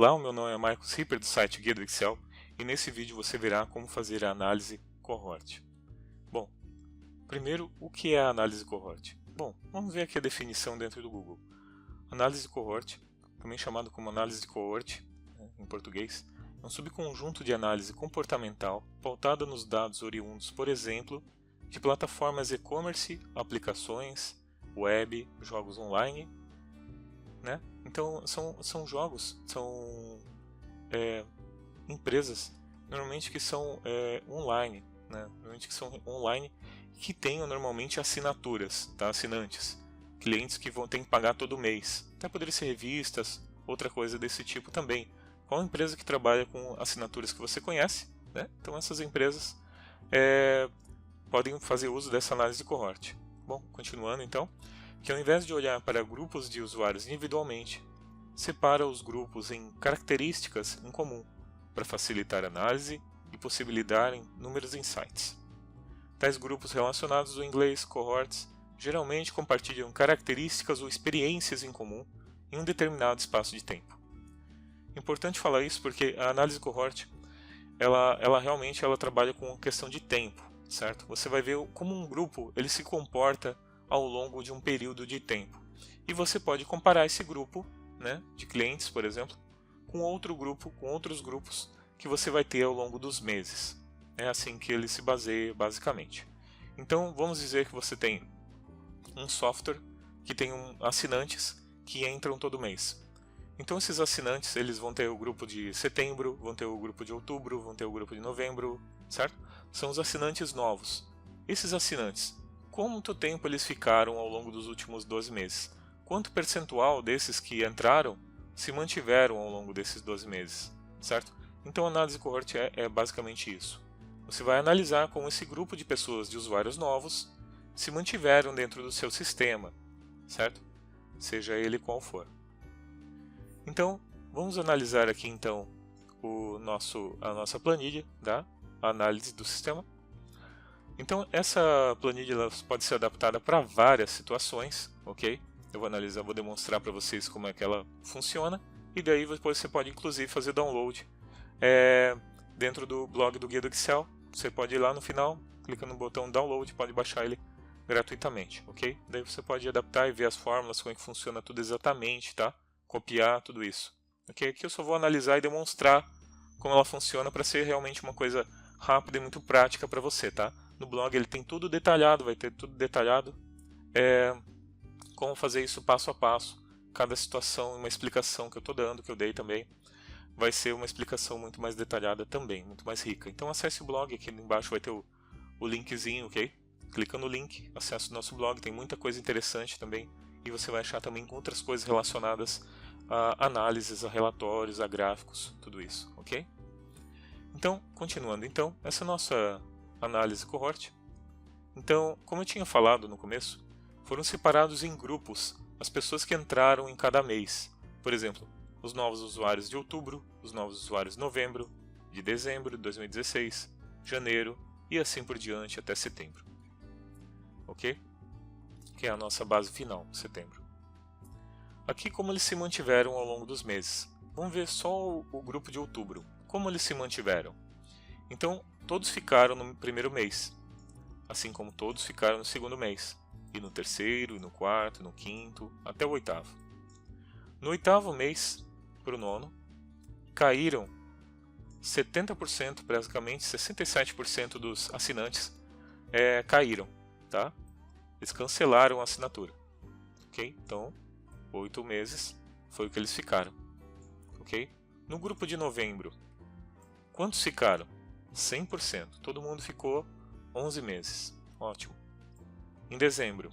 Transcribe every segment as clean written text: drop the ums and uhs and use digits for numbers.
Olá, o meu nome é Marcos Ripper do site Guia do Excel e nesse vídeo você verá como fazer a análise cohort. Bom, primeiro, o que é a análise cohort? Bom, vamos ver aqui a definição dentro do Google. Análise cohort, também chamado como análise de cohort, em português, é um subconjunto de análise comportamental pautada nos dados oriundos, por exemplo, de plataformas e-commerce, aplicações, web, jogos online, né? Então são jogos, são empresas normalmente que são online, né? Normalmente que são online que tenham normalmente assinaturas, tá? Assinantes, clientes que ter que pagar todo mês. Até poderia ser revistas, outra coisa desse tipo também. Qual empresa que trabalha com assinaturas que você conhece, né? Então essas empresas podem fazer uso dessa análise de cohort. Bom, continuando então, que ao invés de olhar para grupos de usuários individualmente, separa os grupos em características em comum, para facilitar a análise e possibilitar inúmeros insights. Tais grupos relacionados ao inglês, cohorts, geralmente compartilham características ou experiências em comum em um determinado espaço de tempo. Importante falar isso porque a análise cohort, ela realmente trabalha com questão de tempo, certo? Você vai ver como um grupo ele se comporta ao longo de um período de tempo. E você pode comparar esse grupo, né, de clientes, por exemplo, com outro grupo, com outros grupos que você vai ter ao longo dos meses. É assim que ele se baseia basicamente. Então vamos dizer que você tem um software que tem assinantes que entram todo mês. Então esses assinantes eles vão ter o grupo de setembro, vão ter o grupo de outubro, vão ter o grupo de novembro, certo? São os assinantes novos. Esses assinantes, quanto tempo eles ficaram ao longo dos últimos 12 meses? Quanto percentual desses que entraram se mantiveram ao longo desses 12 meses, certo? Então a análise cohort é basicamente isso. Você vai analisar como esse grupo de pessoas, de usuários novos, se mantiveram dentro do seu sistema, certo? Seja ele qual for. Então, vamos analisar aqui então a nossa planilha da análise do sistema. Então, essa planilha ela pode ser adaptada para várias situações, ok? Eu vou analisar, vou demonstrar para vocês como é que ela funciona e daí depois você pode inclusive fazer download dentro do blog do Guia do Excel. Você pode ir lá no final, clica no botão download, pode baixar ele gratuitamente, ok? Daí você pode adaptar e ver as fórmulas, como é que funciona tudo exatamente, tá? Copiar tudo isso, ok? Aqui eu só vou analisar e demonstrar como ela funciona para ser realmente uma coisa rápida e muito prática para você, tá? No blog ele tem tudo detalhado, vai ter tudo detalhado, como fazer isso passo a passo, cada situação, uma explicação que eu estou dando, que eu dei também, vai ser uma explicação muito mais detalhada também, muito mais rica. Então acesse o blog, aqui embaixo vai ter o linkzinho, ok? Clica no link, acesse o nosso blog, tem muita coisa interessante também, e você vai achar também outras coisas relacionadas a análises, a relatórios, a gráficos, tudo isso, ok? Então, continuando então, essa é a nossa análise cohort. Então, como eu tinha falado no começo, foram separados em grupos as pessoas que entraram em cada mês. Por exemplo, os novos usuários de outubro, os novos usuários de novembro, de dezembro de 2016, janeiro e assim por diante até setembro. Ok? Que é a nossa base final, setembro. Aqui como eles se mantiveram ao longo dos meses. Vamos ver só o grupo de outubro. Como eles se mantiveram? Então, todos ficaram no primeiro mês, assim como todos ficaram no segundo mês, e no terceiro, e no quarto, no quinto, até o oitavo. No oitavo mês, para o nono, caíram 70%, praticamente 67% dos assinantes caíram, tá? Eles cancelaram a assinatura, ok? Então, 8 meses foi o que eles ficaram, ok? No grupo de novembro, quantos ficaram? 100%, todo mundo ficou 11 meses, ótimo. Em dezembro,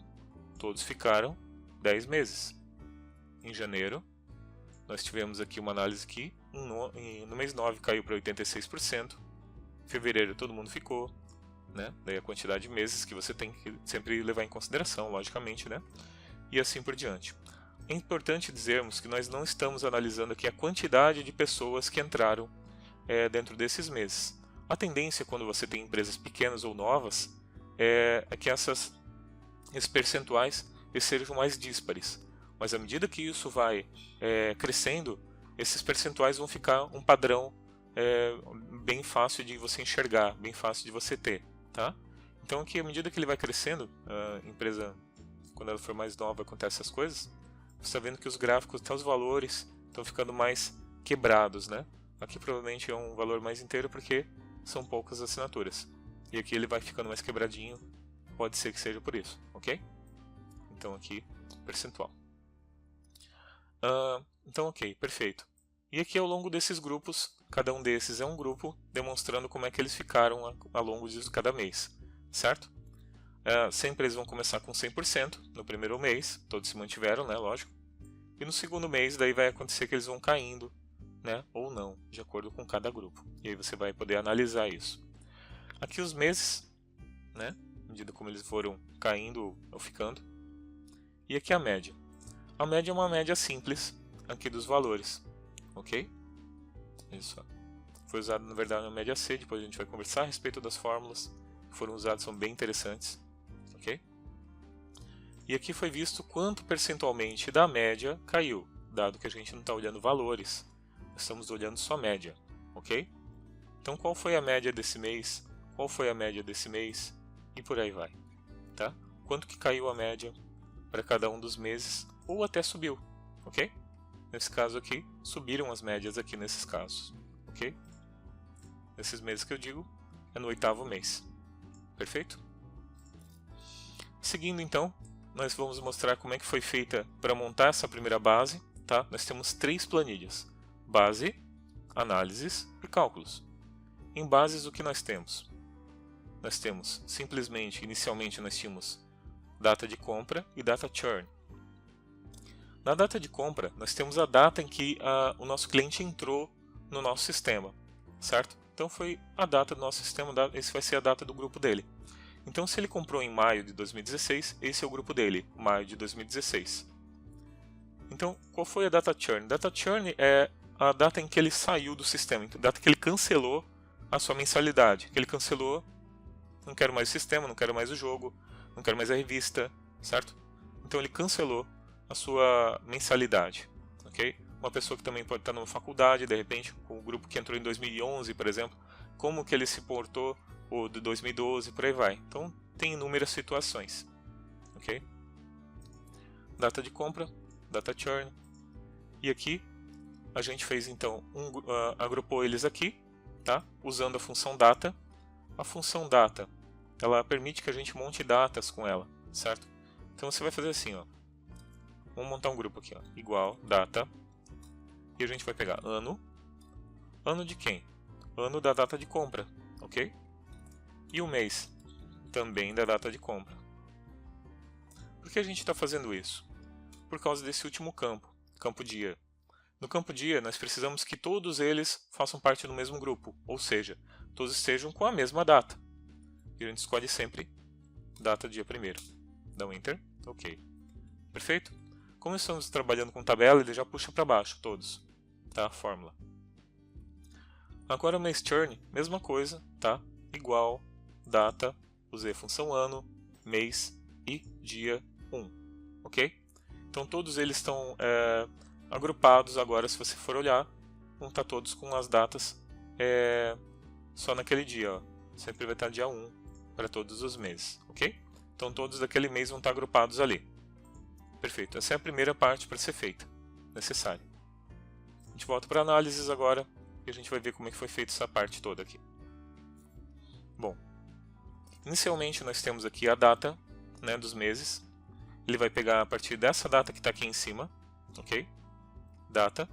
todos ficaram 10 meses. Em janeiro, nós tivemos aqui uma análise que no mês 9 caiu para 86%. Em fevereiro todo mundo ficou, né? Daí a quantidade de meses que você tem que sempre levar em consideração, logicamente, né? E assim por diante. É importante dizermos que nós não estamos analisando aqui a quantidade de pessoas que entraram dentro desses meses. A tendência quando você tem empresas pequenas ou novas é que esses percentuais sejam mais díspares. Mas à medida que isso vai crescendo, esses percentuais vão ficar um padrão bem fácil de você enxergar, bem fácil de você ter, tá? Então aqui, à medida que ele vai crescendo, a empresa, quando ela for mais nova, acontece essas coisas, você está vendo que os gráficos, até os valores, estão ficando mais quebrados, né? Aqui provavelmente é um valor mais inteiro porque são poucas assinaturas. E aqui ele vai ficando mais quebradinho, pode ser que seja por isso, ok? Então aqui, percentual. Então ok, perfeito. E aqui ao longo desses grupos, cada um desses é um grupo, demonstrando como é que eles ficaram ao longo de cada mês, certo? Sempre eles vão começar com 100% no primeiro mês, todos se mantiveram, né, lógico. E no segundo mês daí vai acontecer que eles vão caindo, né, ou não, de acordo com cada grupo. E aí você vai poder analisar isso. Aqui os meses, né, à medida como eles foram caindo ou ficando. E aqui a média. A média é uma média simples aqui dos valores, ok? Isso. Foi usado na verdade na média C, depois a gente vai conversar a respeito das fórmulas que foram usadas, são bem interessantes, ok? E aqui foi visto quanto percentualmente da média caiu, dado que a gente não está olhando valores, estamos olhando só média, ok? Então qual foi a média desse mês, qual foi a média desse mês e por aí vai, tá? Quanto que caiu a média para cada um dos meses ou até subiu, ok? Nesse caso aqui, subiram as médias aqui nesses casos, ok? Nesses meses que eu digo, é no 8º mês, perfeito? Seguindo então, nós vamos mostrar como é que foi feita para montar essa primeira base, tá? Nós temos 3 planilhas, base, análises e cálculos. Em bases o que nós temos? Nós temos simplesmente, inicialmente nós tínhamos data de compra e data churn. Na data de compra, nós temos a data em que o nosso cliente entrou no nosso sistema, certo? Então foi a data do nosso sistema, esse vai ser a data do grupo dele. Então se ele comprou em maio de 2016, esse é o grupo dele, maio de 2016. Então qual foi a data churn? Data churn é a data em que ele saiu do sistema, a data que ele cancelou a sua mensalidade, que ele cancelou, não quero mais o sistema, não quero mais o jogo, não quero mais a revista, certo? Então ele cancelou a sua mensalidade, ok? Uma pessoa que também pode estar numa faculdade, de repente, com o grupo que entrou em 2011, por exemplo, como que ele se portou, ou de 2012, por aí vai. Então, tem inúmeras situações, ok? Data de compra, data churn, e aqui a gente fez então, agrupou eles aqui, tá? Usando a função data. A função data, ela permite que a gente monte datas com ela, certo? Então você vai fazer assim, ó. Vamos montar um grupo aqui, ó, igual, data, e a gente vai pegar ano, ano de quem? Ano da data de compra, ok? E o mês, também da data de compra. Por que a gente está fazendo isso? Por causa desse último campo, campo dia. No campo dia, nós precisamos que todos eles façam parte do mesmo grupo, ou seja, todos estejam com a mesma data. E a gente escolhe sempre data dia 1º. Dá um Enter, ok. Perfeito? Como estamos trabalhando com tabela, ele já puxa para baixo todos, tá? A fórmula. Agora o mês churn, mesma coisa, tá? Igual, data, usei a função ano, mês e dia 1, ok? Então todos eles estão agrupados agora, se você for olhar, vão estar todos com as datas só naquele dia, ó. Sempre vai estar dia 1 para todos os meses, ok? Então todos daquele mês vão estar agrupados ali. Perfeito, essa é a primeira parte para ser feita, necessária. A gente volta para análises agora e a gente vai ver como é que foi feita essa parte toda aqui. Bom, inicialmente nós temos aqui a data, né, dos meses. Ele vai pegar a partir dessa data que está aqui em cima, ok? Data,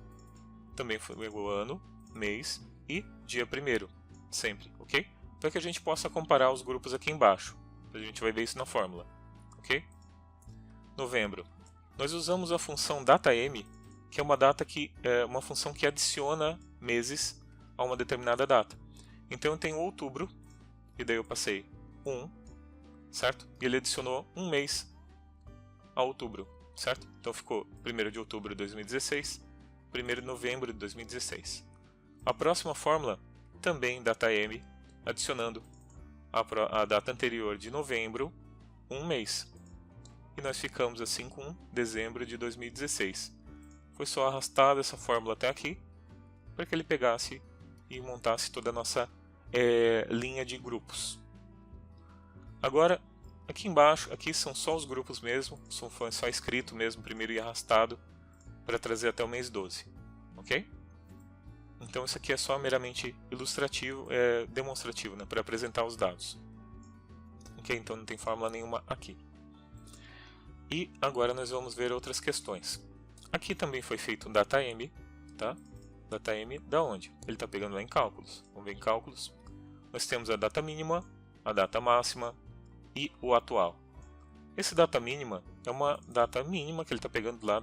também foi igual ano, mês e dia 1º, sempre, ok? Para que a gente possa comparar os grupos aqui embaixo. A gente vai ver isso na fórmula, ok? Novembro. Nós usamos a função DataM, que é uma função que adiciona meses a uma determinada data. Então eu tenho outubro, e daí eu passei 1, certo? E ele adicionou um mês a outubro, certo? Então ficou 1º de outubro de 2016, 1º de novembro de 2016. A próxima fórmula, também DataM, adicionando a data anterior de novembro, um mês. E nós ficamos assim com dezembro de 2016. foi só arrastar essa fórmula até aqui, para que ele pegasse e montasse toda a nossa linha de grupos. Agora, aqui embaixo, aqui são só os grupos mesmo, foi só escrito mesmo, primeiro e arrastado, para trazer até o mês 12, ok? Então isso aqui é só meramente ilustrativo, demonstrativo, né, para apresentar os dados. Ok? Então não tem fórmula nenhuma aqui. E agora nós vamos ver outras questões. Aqui também foi feito um DataM, tá? DataM da onde? Ele está pegando lá em cálculos. Vamos ver em cálculos. Nós temos a data mínima, a data máxima e o atual. Esse data mínima é uma data mínima que ele está pegando lá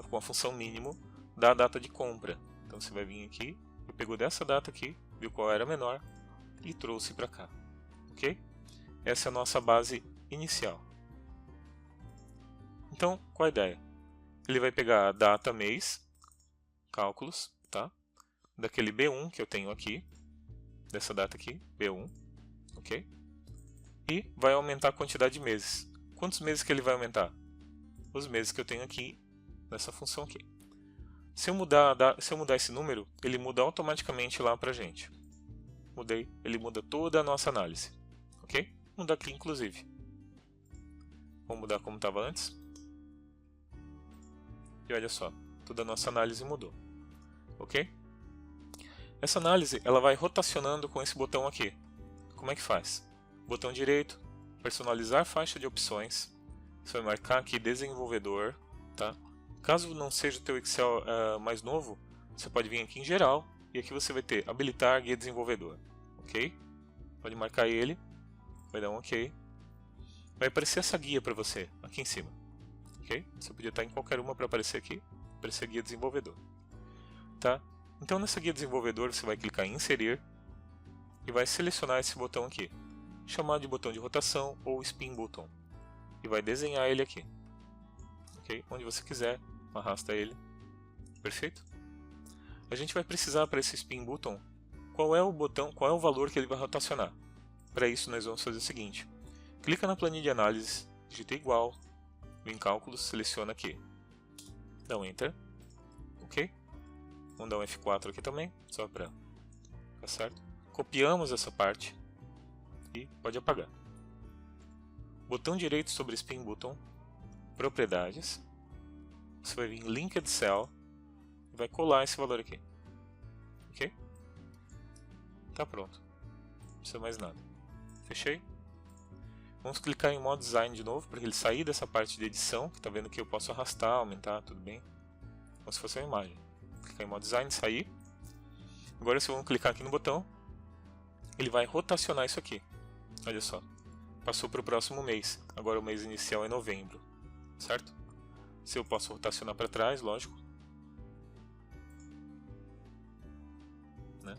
com a função mínimo da data de compra. Então você vai vir aqui e pegou dessa data aqui, viu qual era menor e trouxe para cá. Ok? Essa é a nossa base inicial. Então, qual a ideia? Ele vai pegar a data mês, cálculos, tá? Daquele B1 que eu tenho aqui, dessa data aqui, B1, ok? E vai aumentar a quantidade de meses. Quantos meses que ele vai aumentar? Os meses que eu tenho aqui, nessa função aqui. Se eu mudar esse número, ele muda automaticamente lá pra gente. Mudei, ele muda toda a nossa análise, ok? Vou mudar aqui inclusive. Vamos mudar como estava antes. E olha só, toda a nossa análise mudou, ok? Essa análise ela vai rotacionando com esse botão aqui. Como é que faz? Botão direito, personalizar faixa de opções. Você vai marcar aqui desenvolvedor, tá? Caso não seja o teu Excel mais novo, você pode vir aqui em geral e aqui você vai ter habilitar guia desenvolvedor, ok? Pode marcar ele, vai dar um ok. Vai aparecer essa guia para você aqui em cima. Okay? Você podia estar em qualquer uma para aparecer aqui, aparecer guia desenvolvedor. Tá? Então nessa guia desenvolvedor você vai clicar em inserir e vai selecionar esse botão aqui, chamado de botão de rotação ou spin button, e vai desenhar ele aqui. Okay? Onde você quiser, arrasta ele. Perfeito? A gente vai precisar para esse spin button qual é o botão, qual é o valor que ele vai rotacionar. Para isso nós vamos fazer o seguinte: clica na planilha de análise, digita igual, em cálculos, seleciona aqui, dá um Enter, ok? Vamos dar um F4 aqui também, só para ficar certo. Copiamos essa parte e pode apagar. Botão direito sobre Spin Button, Propriedades, você vai vir em Linked Cell e vai colar esse valor aqui, ok? Tá pronto, não precisa mais nada. Fechei. Vamos clicar em modo design de novo, para ele sair dessa parte de edição, que está vendo que eu posso arrastar, aumentar, tudo bem. Como se fosse uma imagem. Clicar em modo design, sair. Agora se eu vou clicar aqui no botão, ele vai rotacionar isso aqui. Olha só, passou para o próximo mês. Agora o mês inicial é novembro, certo? Se eu posso rotacionar para trás, lógico. Né?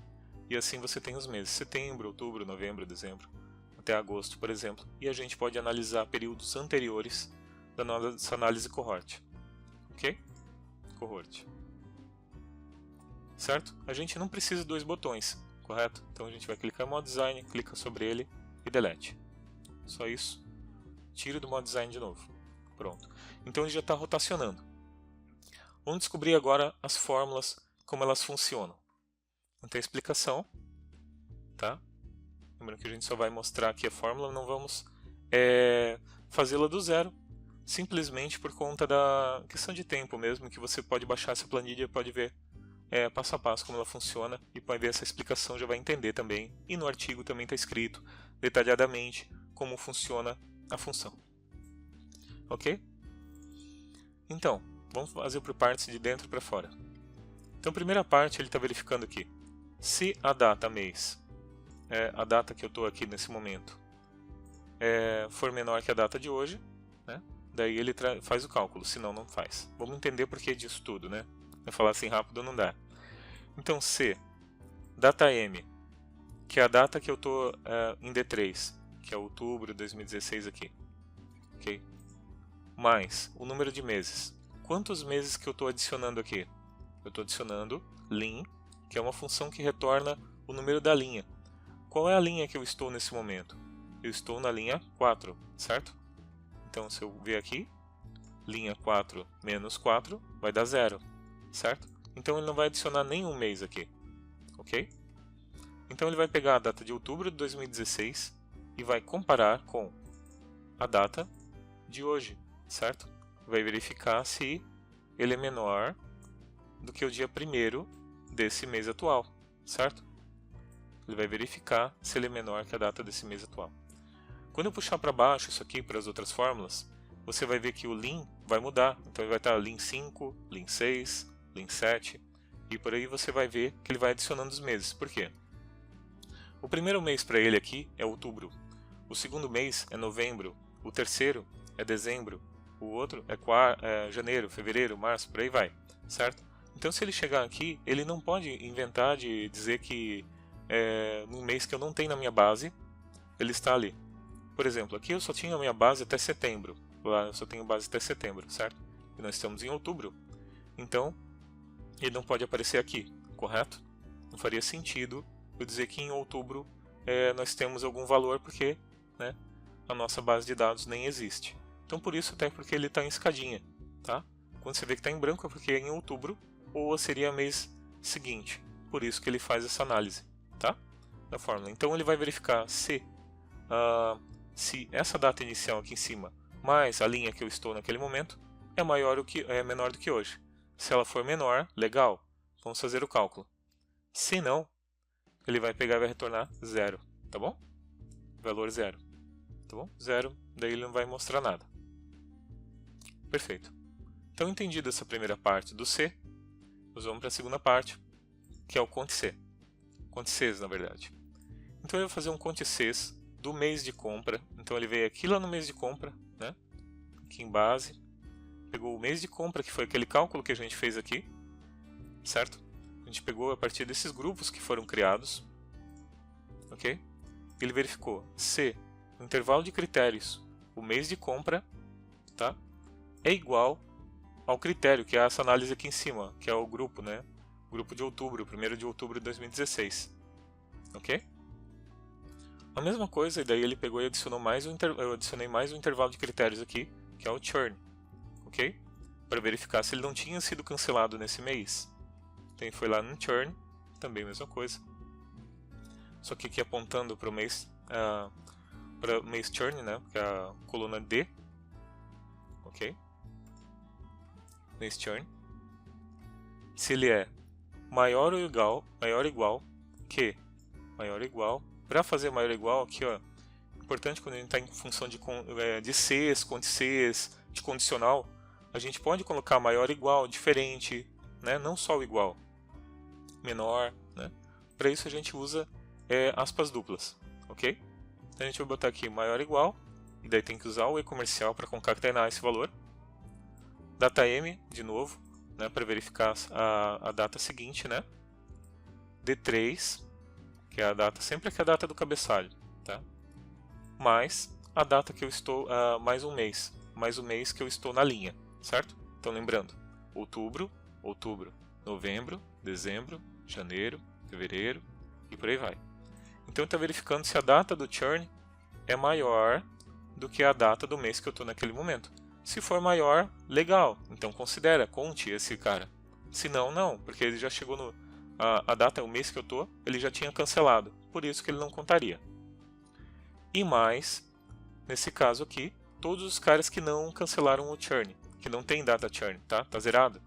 E assim você tem os meses, setembro, outubro, novembro, dezembro, até agosto, por exemplo, e a gente pode analisar períodos anteriores da nossa análise cohort, ok? Cohort, certo? A gente não precisa de dois botões, correto? Então a gente vai clicar em modo design, clica sobre ele e delete. Só isso, tira do modo design de novo. Pronto. Então ele já está rotacionando. Vamos descobrir agora as fórmulas, como elas funcionam. Não tem explicação, tá? Lembrando que a gente só vai mostrar aqui a fórmula, não vamos fazê-la do zero, simplesmente por conta da questão de tempo mesmo, que você pode baixar essa planilha, pode ver passo a passo como ela funciona, e pode ver essa explicação, já vai entender também. E no artigo também está escrito detalhadamente como funciona a função. Ok? Então, vamos fazer por partes de dentro para fora. Então, a primeira parte ele está verificando aqui se a data mês, a data que eu estou aqui nesse momento, for menor que a data de hoje, né? Daí ele faz o cálculo, senão não faz. Vamos entender por que disso tudo, né? Vai falar assim rápido não dá. Então, se data M, que é a data que eu estou em D3, que é outubro de 2016 aqui, ok? Mais o número de meses. Quantos meses que eu estou adicionando aqui? Eu estou adicionando lin, que é uma função que retorna o número da linha. Qual é a linha que eu estou nesse momento? Eu estou na linha 4, certo? Então, se eu ver aqui, linha 4 menos 4 vai dar 0, certo? Então ele não vai adicionar nenhum mês aqui, ok? Então ele vai pegar a data de outubro de 2016 e vai comparar com a data de hoje, certo? Vai verificar se ele é menor do que o dia 1º desse mês atual, certo? Ele vai verificar se ele é menor que a data desse mês atual. Quando eu puxar para baixo isso aqui para as outras fórmulas, você vai ver que o LIN vai mudar. Então ele vai estar LIN 5, LIN 6, LIN 7 e por aí você vai ver que ele vai adicionando os meses. Por quê? O primeiro mês para ele aqui é outubro, o segundo mês é novembro, o terceiro é dezembro, o outro é janeiro, fevereiro, março, por aí vai, certo? Então se ele chegar aqui, ele não pode inventar de dizer que num mês que eu não tenho na minha base, ele está ali. Por exemplo, aqui eu só tinha a minha base até setembro, lá eu só tenho base até setembro, certo? E nós estamos em outubro, então ele não pode aparecer aqui, correto? Não faria sentido eu dizer que em outubro nós temos algum valor porque, né, a nossa base de dados nem existe. Então por isso até porque ele está em escadinha, tá? Quando você vê que está em branco é porque é em outubro ou seria mês seguinte, por isso que ele faz essa análise, tá? Da fórmula. Então ele vai verificar se essa data inicial aqui em cima mais a linha que eu estou naquele momento é menor do que hoje. Se ela for menor, legal, vamos fazer o cálculo. Se não, ele vai pegar e vai retornar 0, tá bom? Valor 0, tá bom? 0, daí ele não vai mostrar nada. Perfeito. Então, entendido essa primeira parte do C, nós vamos para a segunda parte, que é o conte C. Conte Cs, na verdade. Então, ele vai fazer um conte Cs do mês de compra. Então ele veio aqui lá no mês de compra, né? Aqui em base, pegou o mês de compra, que foi aquele cálculo que a gente fez aqui, certo? A gente pegou a partir desses grupos que foram criados, ok? Ele verificou se o intervalo de critérios, o mês de compra, tá? É igual ao critério, que é essa análise aqui em cima, que é o grupo, né? Grupo de outubro, 1º de outubro de 2016, ok? A mesma coisa, e daí ele pegou e adicionou eu adicionei mais um intervalo de critérios aqui, que é o churn, ok? Para verificar se ele não tinha sido cancelado nesse mês. Então ele foi lá no churn, também a mesma coisa. Só que aqui apontando para o mês churn, né? Que é a coluna D, ok? Mês churn. Se ele é maior ou igual que maior ou igual. Para fazer maior ou igual, aqui, ó, importante quando a gente está em função de Cs, conte Cs, de condicional, a gente pode colocar maior ou igual, diferente, né? Não só o igual, menor, né? Para isso a gente usa aspas duplas, ok? Então a gente vai botar aqui maior ou igual, e daí tem que usar o e-comercial para concatenar esse valor. Data M, de novo, né? Para verificar a data seguinte, né? D3, que é a data, sempre que é a data do cabeçalho, tá? Mais a data que eu estou, mais um mês que eu estou na linha, certo? Então lembrando, outubro, novembro, dezembro, janeiro, fevereiro e por aí vai. Então está verificando se a data do churn é maior do que a data do mês que eu estou naquele momento. Se for maior, legal, então conte esse cara. Se não, não, porque ele já chegou no... A data, o mês que eu estou, ele já tinha cancelado, por isso que ele não contaria. E mais, nesse caso aqui, todos os caras que não cancelaram o churn, que não tem data churn, tá? Tá zerado.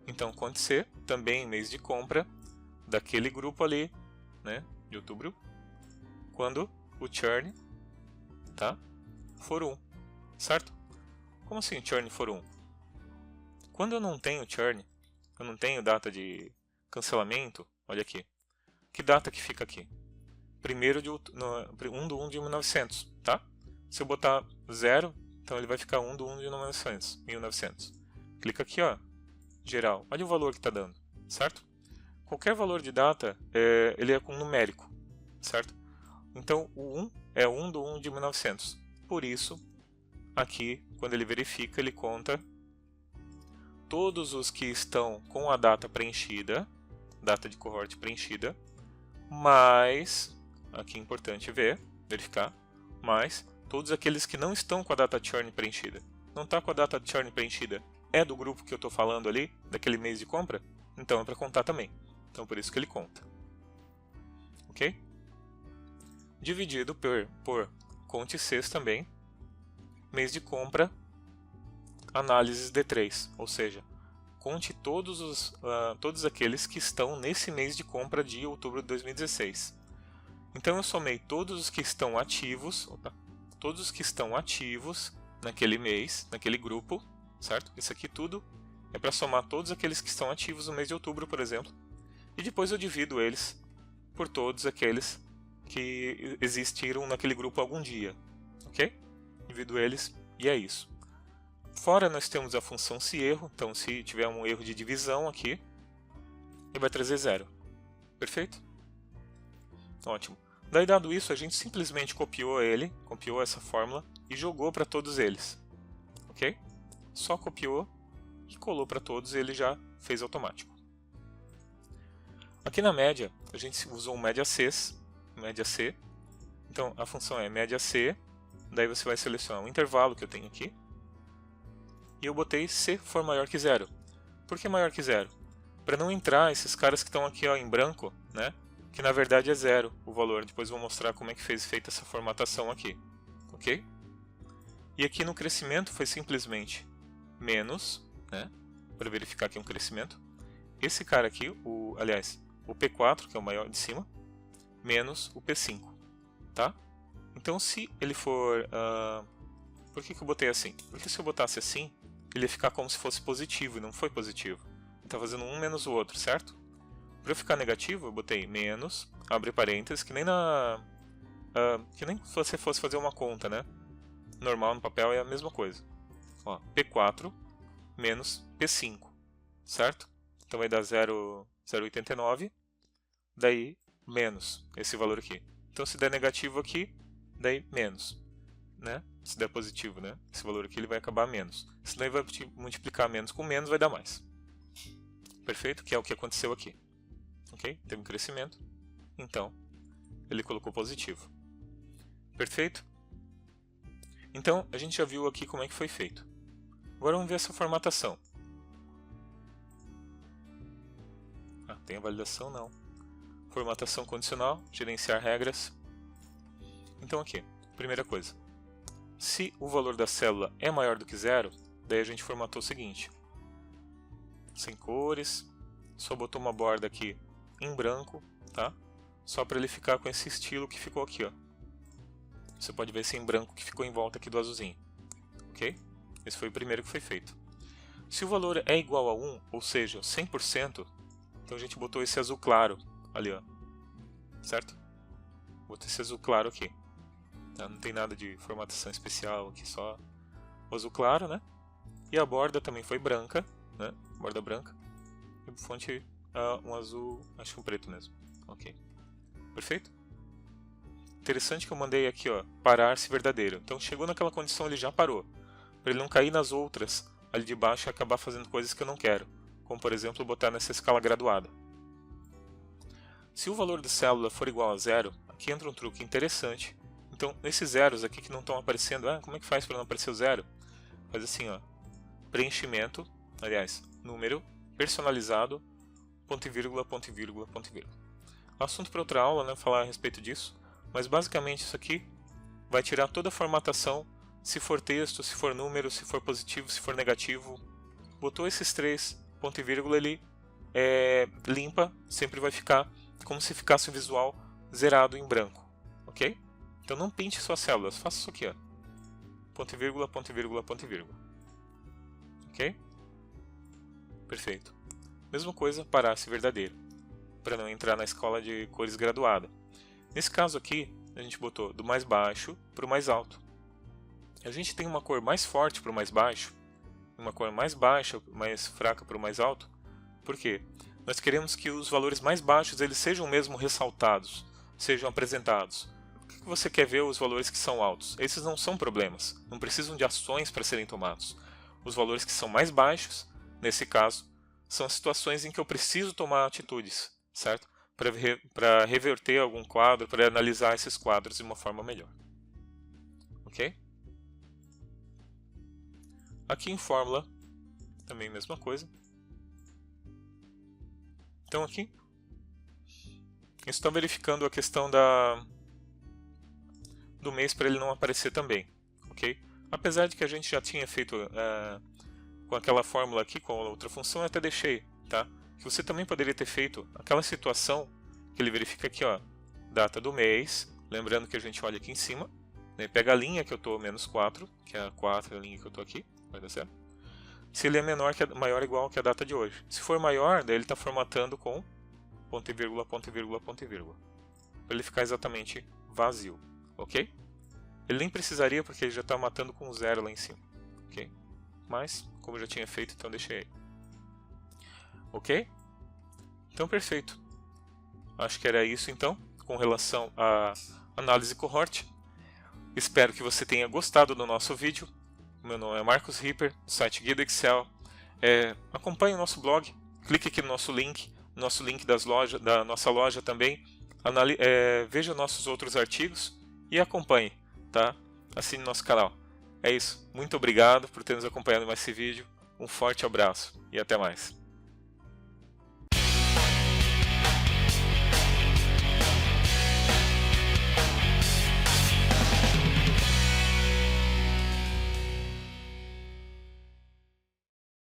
Então, conte C, também mês de compra, daquele grupo ali, né, de outubro, quando o churn, tá, for 1, certo? Como assim o churn for 1? Quando eu não tenho churn, eu não tenho data de cancelamento, olha aqui. Que data que fica aqui? 1 de 1 de 1 de 1900, tá? Se eu botar 0, então ele vai ficar 1 de 1 de 1900. Clica aqui, ó, geral. Olha o valor que está dando, certo? Qualquer valor de data, ele é com numérico, certo? Então, o 1 é 1 de 1 de 1900. Por isso, aqui, quando ele verifica, ele conta todos os que estão com a data preenchida, data de cohort preenchida, mais, aqui é importante verificar, mais todos aqueles que não estão com a data churn preenchida. Não está com a data de churn preenchida? É do grupo que eu estou falando ali, daquele mês de compra? Então é para contar também. Então por isso que ele conta. Ok? Dividido por conte CES também, mês de compra, análises D3, ou seja, conte todos aqueles que estão nesse mês de compra de outubro de 2016. Então eu somei todos os que estão ativos, naquele mês, naquele grupo, certo? Isso aqui tudo é para somar todos aqueles que estão ativos no mês de outubro, por exemplo, e depois eu divido eles por todos aqueles que existiram naquele grupo algum dia, ok? Divido eles e é isso. Fora nós temos a função se erro, então se tiver um erro de divisão aqui, ele vai trazer 0. Perfeito? Ótimo. Daí dado isso, a gente simplesmente copiou essa fórmula e jogou para todos eles. Ok? Só copiou e colou para todos e ele já fez automático. Aqui na média, a gente usou um média C. Então a função é média C, daí você vai selecionar o intervalo que eu tenho aqui. E eu botei se for maior que 0. Por que maior que 0? Para não entrar esses caras que estão aqui ó, em branco, né? Que na verdade é 0 o valor. Depois eu vou mostrar como é que fez feita essa formatação aqui. Ok? E aqui no crescimento foi simplesmente menos, né? Para verificar que é um crescimento. Esse cara aqui, o P4, que é o maior de cima, menos o P5. Tá? Então se ele for... por que eu botei assim? Porque se eu botasse assim, ele ia ficar como se fosse positivo, e não foi positivo. Ele está fazendo um menos o outro, certo? Para eu ficar negativo, eu botei menos, abre parênteses, que nem se você fosse fazer uma conta, né? Normal no papel é a mesma coisa. Ó, P4 menos P5, certo? Então vai dar 0,89, daí menos esse valor aqui. Então se der negativo aqui, daí menos. Né? Se der positivo, né? Esse valor aqui ele vai acabar menos. Se daí vai multiplicar menos com menos, vai dar mais. Perfeito? Que é o que aconteceu aqui. Ok? Teve um crescimento. Então, ele colocou positivo. Perfeito? Então, a gente já viu aqui como é que foi feito. Agora vamos ver essa formatação. Tem a validação? Não. Formatação condicional, gerenciar regras. Então aqui, primeira coisa. Se o valor da célula é maior do que 0, daí a gente formatou o seguinte. Sem cores, só botou uma borda aqui em branco, tá? Só para ele ficar com esse estilo que ficou aqui, ó. Você pode ver esse em branco que ficou em volta aqui do azulzinho. Ok? Esse foi o primeiro que foi feito. Se o valor é igual a 1, ou seja, 100%, então a gente botou esse azul claro ali, ó. Certo? Botou esse azul claro aqui. Tá? Não tem nada de formatação especial aqui, só o azul claro, né? E a borda também foi branca, né? Borda branca. E fonte um azul, acho que um preto mesmo. Ok. Perfeito? Interessante que eu mandei aqui, ó, parar se verdadeiro. Então chegou naquela condição, ele já parou. Para ele não cair nas outras ali de baixo e acabar fazendo coisas que eu não quero. Como por exemplo, botar nessa escala graduada. Se o valor da célula for igual a 0, aqui entra um truque interessante. Então, esses zeros aqui que não estão aparecendo, como é que faz para não aparecer o zero? Faz assim, ó, preenchimento, aliás, número, personalizado, ponto e vírgula, ponto e vírgula, ponto e vírgula. Assunto para outra aula, né, falar a respeito disso, mas basicamente isso aqui vai tirar toda a formatação, se for texto, se for número, se for positivo, se for negativo. Botou esses três, ponto e vírgula, ele limpa, sempre vai ficar como se ficasse o visual zerado em branco, ok? Então não pinte suas células, faça isso aqui, ó. Ponto e vírgula, ponto e vírgula, ponto e vírgula. Ok? Perfeito. Mesma coisa, parar-se verdadeiro, para não entrar na escala de cores graduada. Nesse caso aqui, a gente botou do mais baixo para o mais alto. A gente tem uma cor mais forte para o mais baixo, uma cor mais baixa, mais fraca para o mais alto. Por quê? Nós queremos que os valores mais baixos eles sejam mesmo ressaltados, sejam apresentados. Por que você quer ver os valores que são altos? Esses não são problemas, não precisam de ações para serem tomados. Os valores que são mais baixos, nesse caso, são as situações em que eu preciso tomar atitudes, certo? Para reverter algum quadro, para analisar esses quadros de uma forma melhor. Ok? Aqui em fórmula, também mesma coisa. Então aqui, isso está verificando a questão do mês para ele não aparecer também, ok? Apesar de que a gente já tinha feito com aquela fórmula aqui, com a outra função, eu até deixei, tá? Que você também poderia ter feito aquela situação que ele verifica aqui, ó, data do mês, lembrando que a gente olha aqui em cima, né, pega a linha que eu estou menos 4, que é a 4, a linha que eu estou aqui, vai dar certo? Se ele é maior ou igual que a data de hoje. Se for maior, daí ele está formatando com ponto e vírgula, ponto e vírgula, ponto e vírgula, para ele ficar exatamente vazio, ok? Ele nem precisaria porque ele já está matando com 0 lá em cima, ok? Mas, como eu já tinha feito, então deixei aí. Ok? Então, perfeito. Acho que era isso, então, com relação à análise cohort. Espero que você tenha gostado do nosso vídeo. Meu nome é Marcos Ripper, do site Guia do Excel. Acompanhe o nosso blog, clique aqui no nosso link da nossa loja também. Veja nossos outros artigos e acompanhe, tá? Assine nosso canal. É isso. Muito obrigado por ter nos acompanhado mais esse vídeo. Um forte abraço e até mais.